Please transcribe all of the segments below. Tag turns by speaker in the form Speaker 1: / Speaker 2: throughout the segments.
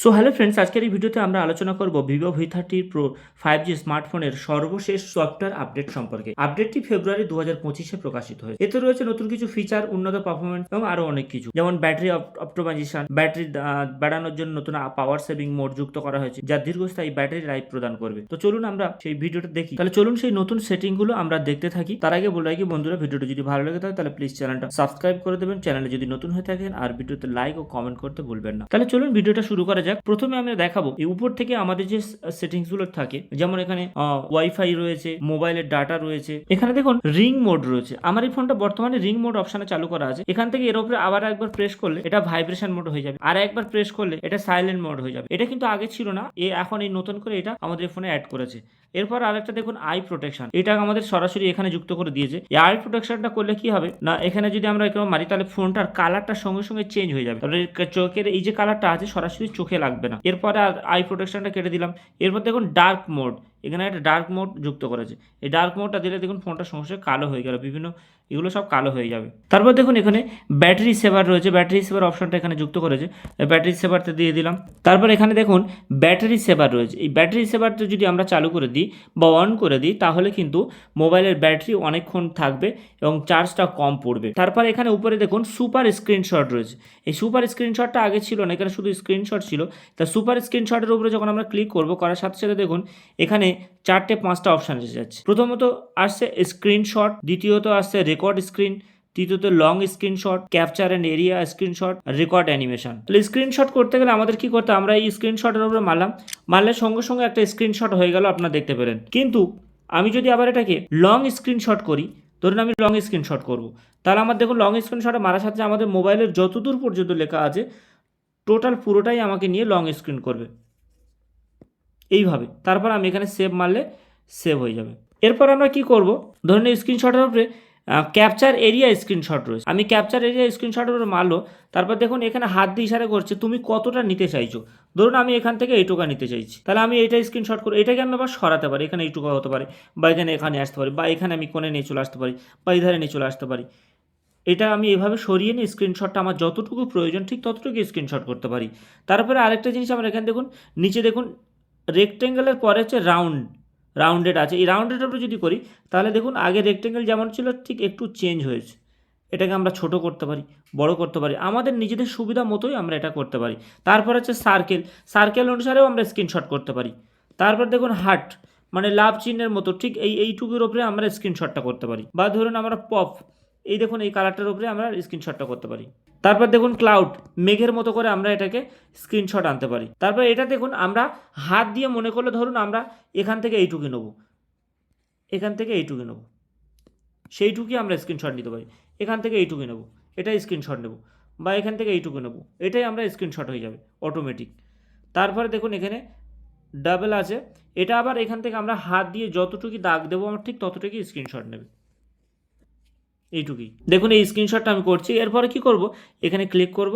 Speaker 1: So hello friends, আজকের এই ভিডিওতে আমরা আলোচনা করব ভিভো V30 প্রো 5G স্মার্টফোনের সর্বশেষ সফটওয়্যার আপডেট সম্পর্কে। আপডেটটি ফেব্রুয়ারি 2025-এ প্রকাশিত হয়েছে। এতে রয়েছে নতুন কিছু ফিচার, উন্নত পারফরমেন্স এবং আরও অনেক কিছু, যেমন ব্যাটারি অপটিমাইজেশন, ব্যাটারি বাড়ানোর জন্য নতুন পাওয়ার সেভিং মোড যুক্ত করা হয়েছে, যা দীর্ঘস্থায়ী ব্যাটারি লাইফ প্রদান করবে। তো চলুন আমরা সেই ভিডিওটা দেখি। তাহলে চলুন সেই নতুন সেটিংগুলো আমরা দেখতে থাকি। তার আগে বলে রাখি বন্ধুরা, ভিডিওটা যদি ভালো লেগে থাকে তাহলে প্লিজ চ্যানেলটা সাবস্ক্রাইব করে দেবেন, চ্যানেলে যদি নতুন হয়ে থাকেন, আর ভিডিওতে লাইক ও কমেন্ট করতে ভুলবেন না। তাহলে চলুন ভিডিওটা শুরু করা যাক। প্রথমে আমরা দেখাবো এই উপর থেকে আমাদের যে সেটিংস গুলো থাকে, যেমন এখানে ওয়াইফাই রয়েছে, মোবাইলের ডাটা রয়েছে, এখানে দেখুন রিং মোড রয়েছে। আমার এই ফোনটা বর্তমানে রিং মোড অপশনে চালু করা আছে। এখান থেকে এর উপরে আবার একবার প্রেস করলে এটা ভাইব্রেশন মোড হয়ে যাবে, আর একবার প্রেস করলে এটা সাইলেন্ট মোড হয়ে যাবে। এটা কিন্তু আগে ছিল না, এখন এই নতুন করে এটা আমাদের ফোনে অ্যাড করেছে। এরপর আরেকটা দেখুন আই প্রোটেকশন, এটা আমাদের সরাসরি এখানে যুক্ত করে দিয়েছে। এই আই প্রোটেকশনটা করলে কি হবে না, এখানে যদি আমরা এখানে মারি তাহলে ফোনটার কালারটার সঙ্গে সঙ্গে চেঞ্জ হয়ে যাবে, তাহলে চোখের এই যে কালারটা আছে সরাসরি চোখে লাগবে না। এরপরে আর আই প্রোটেকশনটা কেটে দিলাম। এরপর দেখুন ডার্ক মোড, এখানে একটা ডার্ক মোড যুক্ত করেছে। এই ডার্ক মোডটা দিলে দেখুন ফোনটা সঙ্গে সঙ্গে কালো হয়ে গেল, বিভিন্ন এগুলো সব কালো হয়ে যাবে। তারপর দেখুন এখানে ব্যাটারি সেভার রয়েছে, ব্যাটারি সেভার অপশনটা এখানে যুক্ত করেছে, ব্যাটারি সেভারটা দিয়ে দিলাম। তারপর এখানে দেখুন ব্যাটারি সেভার রয়েছে। এই ব্যাটারি সেভারটা যদি আমরা চালু করে দিই বা অন করে দিই তাহলে কিন্তু মোবাইলের ব্যাটারি অনেকক্ষণ থাকবে এবং চার্জটা কম পড়বে। তারপর এখানে উপরে দেখুন সুপার স্ক্রিনশট রয়েছে। এই সুপার স্ক্রিনশটটা আগে ছিল না, এখানে শুধু স্ক্রিনশট ছিল। তা সুপার স্ক্রিনশটের উপরে যখন আমরা ক্লিক করব, করার সাথে সাথে দেখুন এখানে 4-5টা অপশান এসে যাচ্ছে। প্রথমত আসছে স্ক্রিনশট, দ্বিতীয়ত আসছে রেকর্ড স্ক্রিন, তৃতীয়ত long screenshot, capture and area screenshot, record animation. তাহলে স্ক্রিনশট করতে গেলে আমাদের কি করতে, আমরা এই স্ক্রিনশটের উপরে মারলে সঙ্গে সঙ্গে একটা স্ক্রিনশট হয়ে গেল, আপনারা দেখতে পেলেন। কিন্তু আমি যদি আবার এটাকে লং স্ক্রিনশট করি, ধরুন আমি লং স্ক্রিনশট করব, তাহলে আমার দেখুন লং স্ক্রিনশটে মারার সাথে আমাদের মোবাইলের যতদূর পর্যন্ত লেখা আছে টোটাল পুরোটাই আমাকে নিয়ে লং স্ক্রিন করবে এইভাবে। তারপর আমি এখানে সেভ মারলে সেভ হয়ে যাবে। এরপর আমরা কি করব, ধরুন এই স্ক্রিনশটের উপরে ক্যাপচার এরিয়া স্ক্রিনশট রয়েছে, আমি ক্যাপচার এরিয়া স্ক্রিনশটের উপরে মারলো। তারপর দেখুন এখানে হাত দিয়ে ইশারা করছে তুমি কতটা নিতে চাইছো। ধরুন আমি এখান থেকে এইটুকু নিতে চাইছি, তাহলে আমি এটা স্ক্রিনশট করে এটাকে আমি আবার সরাতে পারি, এখানে এইটুকু হতে পারে, বা এখানে আসতে পারি, বা এখানে আমি কোণে নিয়ে চলে আসতে পারি, বা এই ধারে নিয়ে চলে আসতে পারি। এটা আমি এভাবে সরিয়ে নিয়ে স্ক্রিনশটটা আমার যতটুকু প্রয়োজন ঠিক ততটুকু স্ক্রিনশট করতে পারি। তারপরে আরেকটা জিনিস আমরা এখানে দেখুন নিচে দেখুন রেক্টেঙ্গেলের পরে হচ্ছে রাউন্ডেড আছে। এই রাউন্ডেড উপরে যদি করি তাহলে দেখুন আগে রেক্টেঙ্গেল যেমন ছিল ঠিক একটু চেঞ্জ হয়েছে। এটাকে আমরা ছোট করতে পারি, বড় করতে পারি, আমাদের নিজেদের সুবিধা মতোই আমরা এটা করতে পারি। তারপর হচ্ছে সার্কেল অনুসারেও আমরা স্ক্রিনশট করতে পারি। তারপর দেখুন হার্ট, মানে লাভ চিহ্নের মতো ঠিক এইটুকুর ওপরে আমরা স্ক্রিনশটটা করতে পারি। বা ধরুন আমরা পপ, এই দেখুন এই কালারটার উপরে আমরা স্ক্রিনশটটা করতে পারি। তারপর দেখুন ক্লাউড, মেঘের মতো করে আমরা এটাকে স্ক্রিনশট আনতে পারি। তারপর এটা দেখুন আমরা হাত দিয়ে মনে করলে ধরুন আমরা এখান থেকে এইটুকু নেবো, এখান থেকে এইটুকু নেবো, সেইটুকুই আমরা স্ক্রিনশট নিতে পারি। এখান থেকে এইটুকু নেবো, এটাই স্ক্রিনশট নেব, বা এখান থেকে এইটুকু নেবো, এটাই আমরা স্ক্রিনশট হয়ে যাবে অটোমেটিক। তারপরে দেখুন এখানে ডাবল আছে, এটা আবার এখান থেকে আমরা হাত দিয়ে যতটুকু দাগ দেবো আমার ঠিক ততটুকুই স্ক্রিনশট নেবে, এইটুকুই। দেখুন এই স্ক্রিনশটটা আমি করছি। এরপরে কি করব, এখানে ক্লিক করব,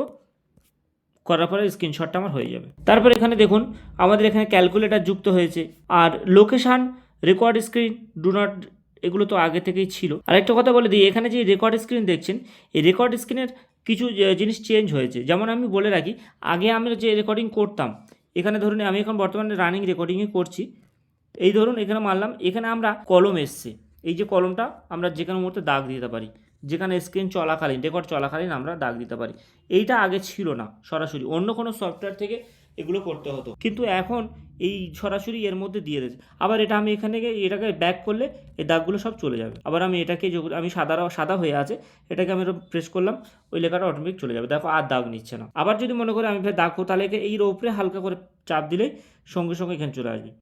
Speaker 1: করার পরে স্ক্রিনশটটা আমার হয়ে যাবে। তারপর এখানে দেখুন আমাদের এখানে ক্যালকুলেটর যুক্ত হয়েছে, আর location, record screen, do not, এগুলো তো আগে থেকেই ছিল। আর একটা কথা বলে দিই, এখানে যে রেকর্ড স্ক্রিন দেখছেন, এই রেকর্ড স্ক্রিনের কিছু জিনিস চেঞ্জ হয়েছে। যেমন আমি বলে রাখি, আগে আমি যে রেকর্ডিং করতাম, এখানে ধরুন আমি এখন বর্তমানে রানিং রেকর্ডিংই করছি, এই ধরুন এখানে মারলাম, এখানে আমরা কলম এসছে, এই যে কলমটা আমরা যে কোনো মুহূর্তে দাগ দিতে পারি, যেখানে স্ক্রিন চলাকালীন, রেকর্ড চলাকালীন আমরা দাগ দিতে পারি। এইটা আগে ছিল না, সরাসরি অন্য কোনো সফটওয়্যার থেকে এগুলো করতে হতো, কিন্তু এখন এই সরাসরি এর মধ্যে দিয়ে দিয়েছে। আবার এটা আমি এখানে এটাকে ব্যাক করলে এই দাগগুলো সব চলে যাবে। আবার আমি এটাকে আমি সাদা হয়ে আছে, এটাকে আমি প্রেস করলাম, ওই লেখাটা অটোমেটিক চলে যাবে, দেখো আর দাগ নিচ্ছে না। আবার যদি মনে করে আমি দাগ, তাহলে এই উপরে হালকা করে চাপ দিলেই সঙ্গে সঙ্গে এখানে চলে আসবে।